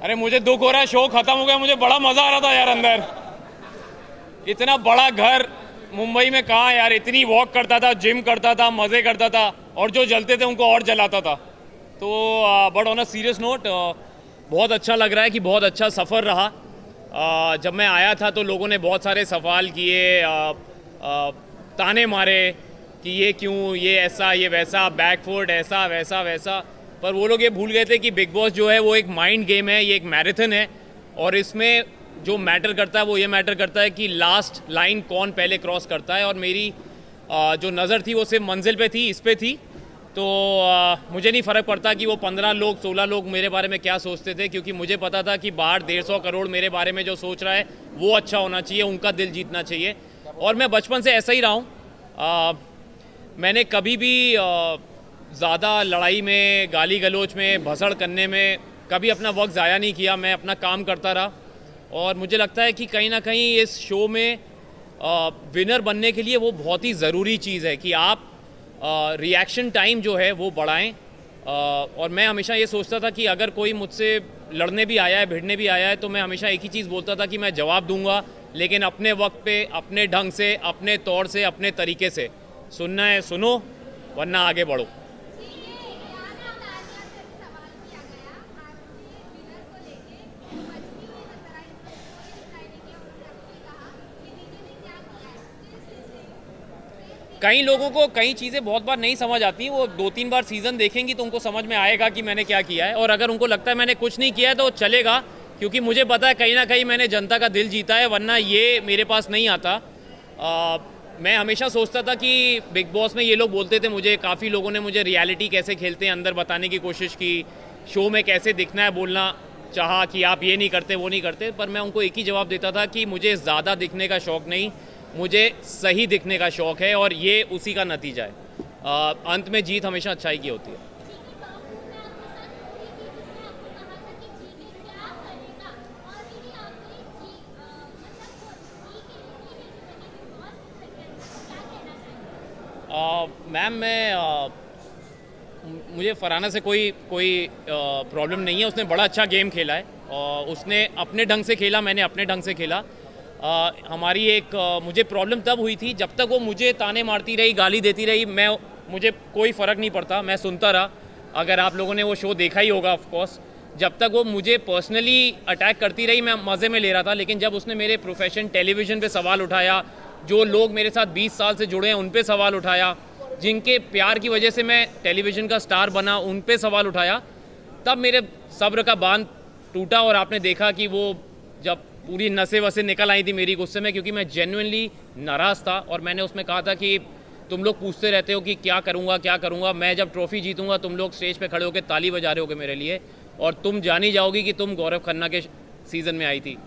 अरे मुझे दुख हो रहा है, शो खत्म हो गया, मुझे बड़ा मजा आ रहा था यार अंदर। इतना बड़ा घर मुंबई में कहाँ यार, इतनी वॉक करता था, जिम करता था, मज़े करता था, और जो जलते थे उनको और जलाता था। तो but on a serious note बहुत अच्छा लग रहा है कि बहुत अच्छा सफ़र रहा। जब मैं आया था तो लोगों ने बहुत सारे सवाल किए, ताने मारे कि ये क्यों, ये ऐसा, ये वैसा, बैकफुट ऐसा वैसा वैसा। पर वो लोग ये भूल गए थे कि बिग बॉस जो है वो एक माइंड गेम है, ये एक मैराथन है, और इसमें जो मैटर करता है वो ये मैटर करता है कि लास्ट लाइन कौन पहले क्रॉस करता है। और मेरी जो नज़र थी वो सिर्फ मंजिल पे थी, इस पे थी। तो मुझे नहीं फ़र्क पड़ता कि वो 15 लोग 16 लोग मेरे बारे में क्या सोचते थे, क्योंकि मुझे पता था कि बाहर 150 करोड़ मेरे बारे में जो सोच रहा है वो अच्छा होना चाहिए, उनका दिल जीतना चाहिए। और मैं बचपन से ऐसा ही रहा हूँ। मैंने कभी भी ज़्यादा लड़ाई में, गाली गलौज में, भसड़ करने में कभी अपना वक्त ज़ाया नहीं किया। मैं अपना काम करता रहा, और मुझे लगता है कि कहीं ना कहीं इस शो में विनर बनने के लिए वो बहुत ही ज़रूरी चीज़ है कि आप रिएक्शन टाइम जो है वो बढ़ाएं। और मैं हमेशा ये सोचता था कि अगर कोई मुझसे लड़ने भी आया है, भिड़ने भी आया है, तो मैं हमेशा एक ही चीज़ बोलता था कि मैं जवाब दूंगा, लेकिन अपने वक्त पे, अपने ढंग से, अपने तौर से, अपने तरीके से। सुनना है सुनो, वरना आगे बढ़ो। कई लोगों को कई चीज़ें बहुत बार नहीं समझ आती, वो 2-3 बार सीज़न देखेंगी तो उनको समझ में आएगा कि मैंने क्या किया है। और अगर उनको लगता है मैंने कुछ नहीं किया है तो चलेगा, क्योंकि मुझे पता है कहीं ना कहीं मैंने जनता का दिल जीता है, वरना ये मेरे पास नहीं आता। मैं हमेशा सोचता था कि बिग बॉस में ये लोग बोलते थे मुझे, काफ़ी लोगों ने मुझे रियलिटी कैसे खेलते हैं अंदर बताने की कोशिश की, शो में कैसे दिखना है बोलना चाहा कि आप ये नहीं करते, वो नहीं करते। पर मैं उनको एक ही जवाब देता था कि मुझे ज़्यादा दिखने का शौक़ नहीं, मुझे सही दिखने का शौक़ है, और ये उसी का नतीजा है। अंत में जीत हमेशा अच्छाई की होती है। मैम, मुझे फरहाना से कोई कोई प्रॉब्लम नहीं है। उसने बड़ा अच्छा गेम खेला है, और उसने अपने ढंग से खेला, मैंने अपने ढंग से खेला। हमारी एक मुझे प्रॉब्लम तब हुई थी जब तक वो मुझे ताने मारती रही, गाली देती रही। मुझे कोई फ़र्क नहीं पड़ता, मैं सुनता रहा। अगर आप लोगों ने वो शो देखा ही होगा ऑफ कोर्स, जब तक वो मुझे पर्सनली अटैक करती रही मैं मज़े में ले रहा था। लेकिन जब उसने मेरे प्रोफेशन टेलीविज़न पे सवाल उठाया, जो लोग मेरे साथ 20 साल से जुड़े हैं उन पे सवाल उठाया, जिनके प्यार की वजह से मैं टेलीविज़न का स्टार बना उन पे सवाल उठाया, तब मेरे सब्र का बांध टूटा। और आपने देखा कि वो जब पूरी नसें वसें निकल आई थी मेरी गुस्से में, क्योंकि मैं जेन्युइनली नाराज़ था। और मैंने उसमें कहा था कि तुम लोग पूछते रहते हो कि क्या करूँगा क्या करूँगा, मैं जब ट्रॉफ़ी जीतूंगा तुम लोग स्टेज पे खड़े होकर ताली बजा रहे होगे मेरे लिए, और तुम जान ही जाओगी कि तुम गौरव खन्ना के सीज़न में आई थी।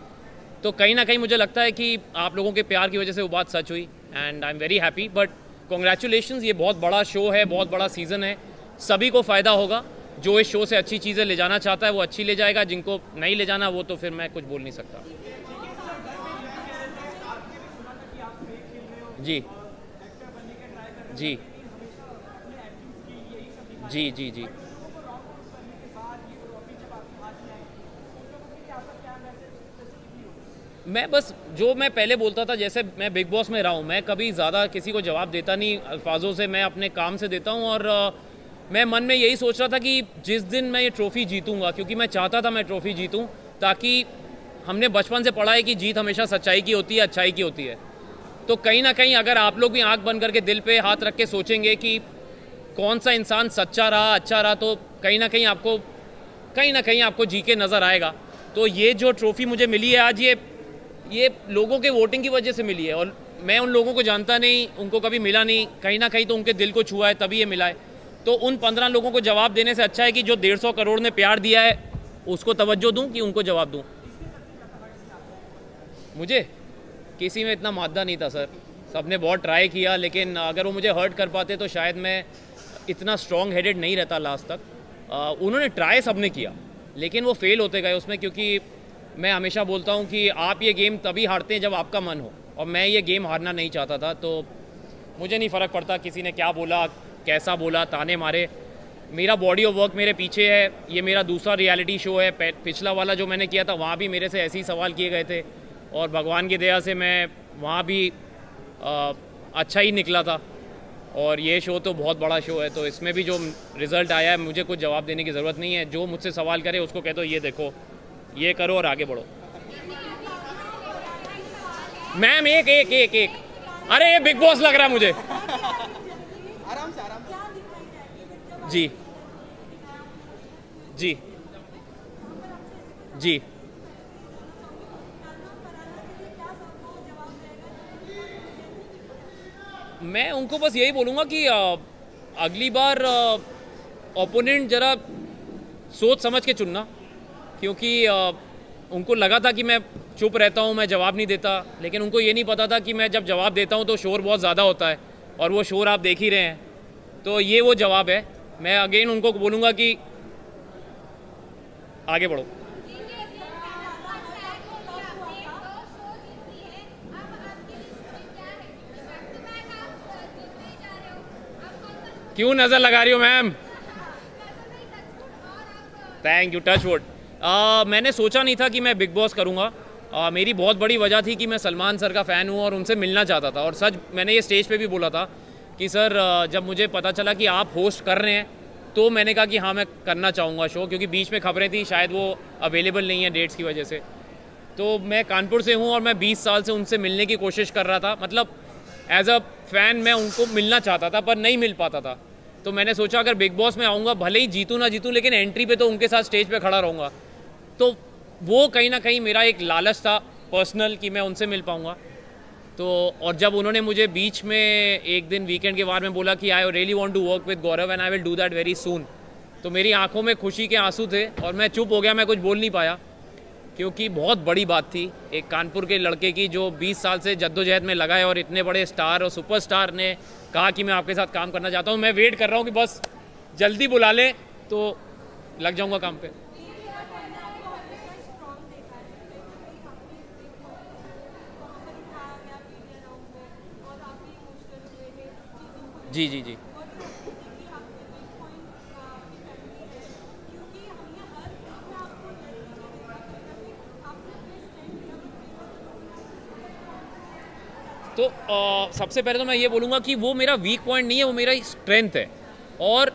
तो कहीं ना कहीं मुझे लगता है कि आप लोगों के प्यार की वजह से वो बात सच हुई, and I am very happy. But congratulations, ये बहुत बड़ा शो है, बहुत बड़ा सीज़न है, सभी को फ़ायदा होगा। जो इस शो से अच्छी चीज़ें ले जाना चाहता है वो अच्छी ले जाएगा, जिनको नहीं ले जाना वो तो फिर मैं कुछ बोल नहीं सकता। जी जी जी जी जी मैं बस जो मैं पहले बोलता था, जैसे मैं बिग बॉस में रहा हूँ, मैं कभी ज़्यादा किसी को जवाब देता नहीं अल्फाजों से, मैं अपने काम से देता हूँ। और मैं मन में यही सोच रहा था कि जिस दिन मैं ये ट्रॉफ़ी जीतूंगा, क्योंकि मैं चाहता था मैं ट्रॉफ़ी जीतूं, ताकि हमने बचपन से पढ़ा है कि जीत हमेशा सच्चाई की होती है, अच्छाई की होती है। तो कहीं ना कहीं अगर आप लोग भी आंख बंद करके दिल पे हाथ रख के सोचेंगे कि कौन सा इंसान सच्चा रहा, अच्छा रहा, तो कहीं ना कहीं आपको जी के नज़र आएगा। तो ये जो ट्रॉफ़ी मुझे मिली है आज, ये लोगों के वोटिंग की वजह से मिली है, और मैं उन लोगों को जानता नहीं, उनको कभी मिला नहीं, कहीं ना कहीं तो उनके दिल को छुआ है तभी ये मिला है। तो उन 15 लोगों को जवाब देने से अच्छा है कि जो 150 करोड़ ने प्यार दिया है उसको तवज्जो दूं कि उनको जवाब दूं। मुझे किसी में इतना मादा नहीं था सर, सबने बहुत ट्राई किया, लेकिन अगर वो मुझे हर्ट कर पाते तो शायद मैं इतना स्ट्रॉन्ग हेडेड नहीं रहता लास्ट तक। उन्होंने ट्राई सबने किया, लेकिन वो फेल होते गए उसमें, क्योंकि मैं हमेशा बोलता हूँ कि आप ये गेम तभी हारते हैं जब आपका मन हो, और मैं ये गेम हारना नहीं चाहता था। तो मुझे नहीं फ़र्क पड़ता किसी ने क्या बोला, कैसा बोला, ताने मारे। मेरा बॉडी ऑफ वर्क मेरे पीछे है, ये मेरा दूसरा रियलिटी शो है। पिछला वाला जो मैंने किया था वहाँ भी मेरे से ऐसे ही सवाल किए गए थे और भगवान की दया से मैं वहाँ भी अच्छा ही निकला था। और ये शो तो बहुत बड़ा शो है, तो इसमें भी जो रिज़ल्ट आया है मुझे कुछ जवाब देने की ज़रूरत नहीं है। जो मुझसे सवाल करे उसको कह दो ये देखो, ये करो और आगे बढ़ो। मैम एक एक एक एक अरे ये बिग बॉस लग रहा है मुझे। आराम से जी जी जी मैं उनको बस यही बोलूँगा कि अगली बार ओपोनेंट ज़रा सोच समझ के चुनना, क्योंकि उनको लगा था कि मैं चुप रहता हूँ, मैं जवाब नहीं देता, लेकिन उनको ये नहीं पता था कि मैं जब जवाब देता हूँ तो शोर बहुत ज़्यादा होता है और वो शोर आप देख ही रहे हैं। तो ये वो जवाब है। मैं अगेन उनको बोलूँगा कि आगे बढ़ो। क्यों नज़र लगा रही हो ma'am? Thank you, touch wood. मैंने सोचा नहीं था कि मैं बिग बॉस करूँगा। मेरी बहुत बड़ी वजह थी कि मैं सलमान सर का फ़ैन हूँ और उनसे मिलना चाहता था। और सच मैंने ये स्टेज पे भी बोला था कि सर जब मुझे पता चला कि आप होस्ट कर रहे हैं तो मैंने कहा कि हाँ मैं करना चाहूँगा शो, क्योंकि बीच में खबरें थी शायद वो अवेलेबल नहीं है डेट्स की वजह से। तो मैं कानपुर से हूँ और मैं 20 साल से उनसे मिलने की कोशिश कर रहा था, मतलब एज अ फ़ैन मैं उनको मिलना चाहता था पर नहीं मिल पाता था। तो मैंने सोचा अगर बिग बॉस में आऊँगा, भले ही जीतूँ ना जीतूँ, लेकिन एंट्री पे तो उनके साथ स्टेज पे खड़ा रहूँगा। तो वो कहीं ना कहीं मेरा एक लालच था पर्सनल कि मैं उनसे मिल पाऊँगा। तो और जब उन्होंने मुझे बीच में एक दिन वीकेंड के बारे में बोला कि I really want to work with Gaurav and I will do that very soon, तो मेरी आंखों में खुशी के आंसू थे और मैं चुप हो गया, मैं कुछ बोल नहीं पाया, क्योंकि बहुत बड़ी बात थी एक कानपुर के लड़के की जो 20 साल से जद्दोजहद में लगा है और इतने बड़े स्टार और सुपरस्टार ने कहा कि मैं आपके साथ काम करना चाहता हूँ। मैं वेट कर रहा हूँ कि बस जल्दी बुला लें तो लग जाऊँगा काम पे। जी जी जी तो सबसे पहले तो मैं ये बोलूँगा कि वो मेरा वीक पॉइंट नहीं है, वो मेरा स्ट्रेंथ है। और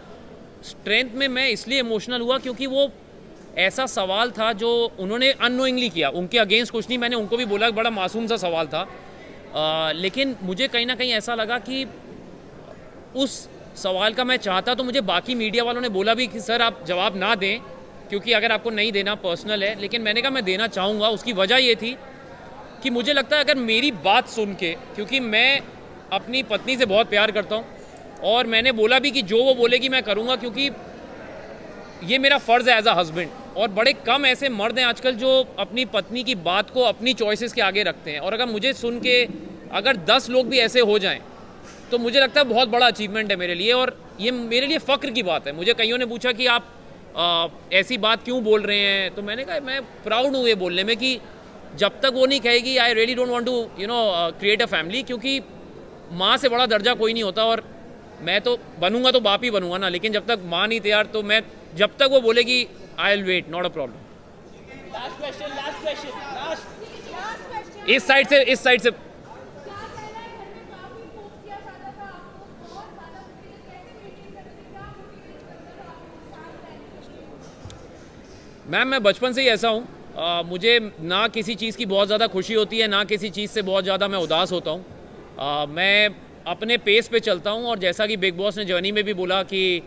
स्ट्रेंथ में मैं इसलिए इमोशनल हुआ क्योंकि वो ऐसा सवाल था जो उन्होंने अननोइंगली किया, उनके अगेंस्ट कुछ नहीं। मैंने उनको भी बोला बड़ा मासूम सा सवाल था, लेकिन मुझे कहीं ना कहीं ऐसा लगा कि उस सवाल का मैं चाहता तो मुझे बाकी मीडिया वालों ने बोला भी कि सर आप जवाब ना दें, क्योंकि अगर आपको नहीं देना पर्सनल है, लेकिन मैंने कहा मैं देना चाहूँगा। उसकी वजह ये थी कि मुझे लगता है अगर मेरी बात सुन के, क्योंकि मैं अपनी पत्नी से बहुत प्यार करता हूँ और मैंने बोला भी कि जो वो बोलेगी मैं करूँगा, क्योंकि ये मेरा फ़र्ज़ है एज अ हस्बैंड। और बड़े कम ऐसे मर्द हैं आजकल जो अपनी पत्नी की बात को अपनी चॉइसेस के आगे रखते हैं। और अगर मुझे सुन के अगर 10 लोग भी ऐसे हो जाएं तो मुझे लगता है बहुत बड़ा अचीवमेंट है मेरे लिए, और ये मेरे लिए फ़ख्र की बात है। मुझे कईयों ने पूछा कि आप ऐसी बात क्यों बोल रहे हैं, तो मैंने कहा मैं प्राउड हूँ ये बोलने में कि जब तक वो नहीं कहेगी I really don't want to create a family, क्योंकि माँ से बड़ा दर्जा कोई नहीं होता। और मैं तो बनूंगा तो बाप ही बनूंगा ना, लेकिन जब तक माँ नहीं तैयार तो मैं जब तक वो बोलेगी I will wait, not a problem. इस साइड से मैम मैं बचपन से ही ऐसा हूँ। मुझे ना किसी चीज़ की बहुत ज़्यादा खुशी होती है, ना किसी चीज़ से बहुत ज़्यादा मैं उदास होता हूँ। मैं अपने पेस पे चलता हूँ। और जैसा कि बिग बॉस ने जर्नी में भी बोला कि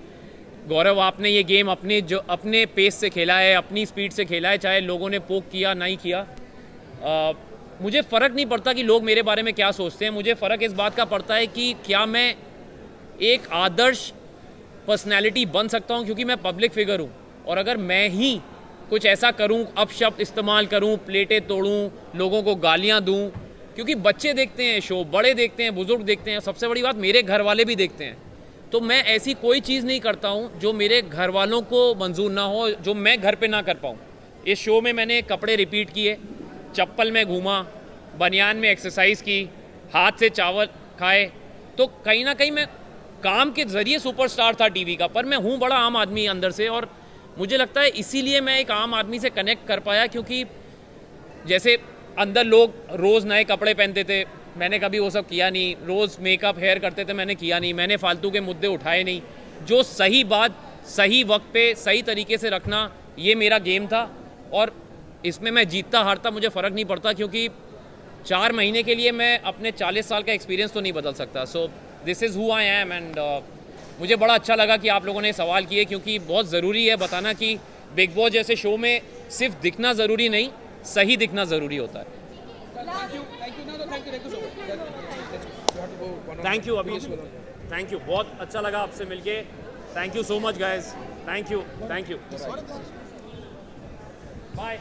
गौरव आपने ये गेम अपने पेस से खेला है, अपनी स्पीड से खेला है, चाहे लोगों ने पोक किया नहीं किया। मुझे फ़र्क नहीं पड़ता कि लोग मेरे बारे में क्या सोचते हैं। मुझे फ़र्क इस बात का पड़ता है कि क्या मैं एक आदर्श पर्सनैलिटी बन सकता हूँ, क्योंकि मैं पब्लिक फिगर हूँ। और अगर मैं ही कुछ ऐसा करूं, अपशब्द इस्तेमाल करूं, प्लेटें तोड़ूं, लोगों को गालियां दूं, क्योंकि बच्चे देखते हैं शो, बड़े देखते हैं, बुजुर्ग देखते हैं, सबसे बड़ी बात मेरे घर वाले भी देखते हैं। तो मैं ऐसी कोई चीज़ नहीं करता हूं जो मेरे घर वालों को मंजूर ना हो, जो मैं घर पे ना कर पाऊं। इस शो में मैंने कपड़े रिपीट किए, चप्पल में घूमा, बनियान में एक्सरसाइज की, हाथ से चावल खाए, तो कहीं ना कहीं मैं काम के ज़रिए सुपरस्टार था टीवी का, पर मैं हूँ बड़ा आम आदमी अंदर से, और मुझे लगता है इसीलिए मैं एक आम आदमी से कनेक्ट कर पाया, क्योंकि जैसे अंदर लोग रोज़ नए कपड़े पहनते थे, मैंने कभी वो सब किया नहीं, रोज़ मेकअप हेयर करते थे, मैंने किया नहीं, मैंने फालतू के मुद्दे उठाए नहीं, जो सही बात सही वक्त पे सही तरीके से रखना, ये मेरा गेम था, और इसमें मैं जीतता हारता मुझे फ़र्क नहीं पड़ता, क्योंकि 4 महीने के लिए मैं अपने 40 साल का एक्सपीरियंस तो नहीं बदल सकता। So this is who I am, and मुझे बड़ा अच्छा लगा कि आप लोगों ने सवाल किए, क्योंकि बहुत ज़रूरी है बताना कि बिग बॉस जैसे शो में सिर्फ दिखना ज़रूरी नहीं, सही दिखना ज़रूरी होता है। थैंक यू अभी, थैंक यू, बहुत अच्छा लगा आपसे मिलके, thank you so much guys, thank you, bye.